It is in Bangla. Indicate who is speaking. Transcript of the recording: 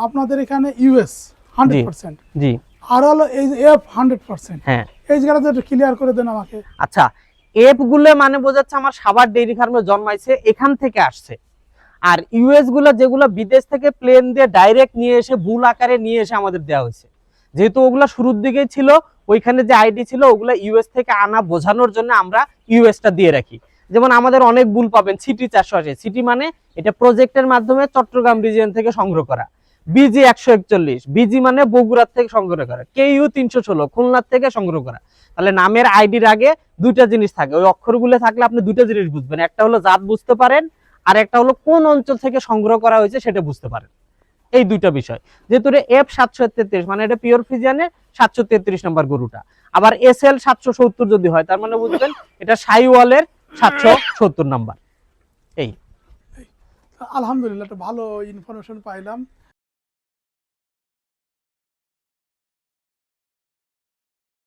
Speaker 1: আপনাদের এখানে ইউএস 100%,
Speaker 2: জি,
Speaker 1: আর হলো এই যে এফ 100%,
Speaker 2: হ্যাঁ।
Speaker 1: এই জায়গাটা একটু ক্লিয়ার করে দেন আমাকে।
Speaker 2: আচ্ছা, এফ গুলো মানে বোঝাচ্ছে আমার সাভার ডেইরি ফার্মে জন্মাইছে, এখান থেকে আসছে। আর ইউএস গুলো যেগুলো বিদেশ থেকে প্লেন দিয়ে ডাইরেক্ট নিয়ে এসে বুল আকারে নিয়ে এসে আমাদের দেওয়া হয়েছে, যেহেতু ওগুলা শুরুর দিকেই ছিল, ওইখানে যে আইডি ছিল ওগুলা ইউএস থেকে আনা বোঝানোর জন্য আমরা ইউএসটা দিয়ে রাখি। যেমন আমাদের অনেক বুল পাবেন সিটি 480, সিটি মানে এটা প্রজেক্টের মাধ্যমে চট্টগ্রাম রিজিয়ন থেকে সংগ্রহ করা। বিজি 141, বিজি মানে বগুড়ার থেকে সংগ্রহ করা। কেইউ 316 খুলনার থেকে সংগ্রহ করা। তাহলে নামের আইডির আগে দুইটা জিনিস থাকে, ওই অক্ষরগুলো থাকলে আপনি দুইটা জিনিস বুঝবেন, একটা হলো জাত বুঝতে পারেন, আর একটা হলো কোন অঞ্চল থেকে সংগ্রহ করা হয়েছে সেটা বুঝতে পারেন। এই দুইটা বিষয়। যেহেতু এফ 733 মানে এটা পিওর ফিজিয়ানের 733 নম্বর গরুটা, আবার এসএল 770 যদি হয় তার মানে বুঝবেন এটা সাইওয়ালের 770 নাম্বার। এই
Speaker 1: আলহামদুলিল্লাহ, একটা ভালো ইনফরমেশন পাইলাম।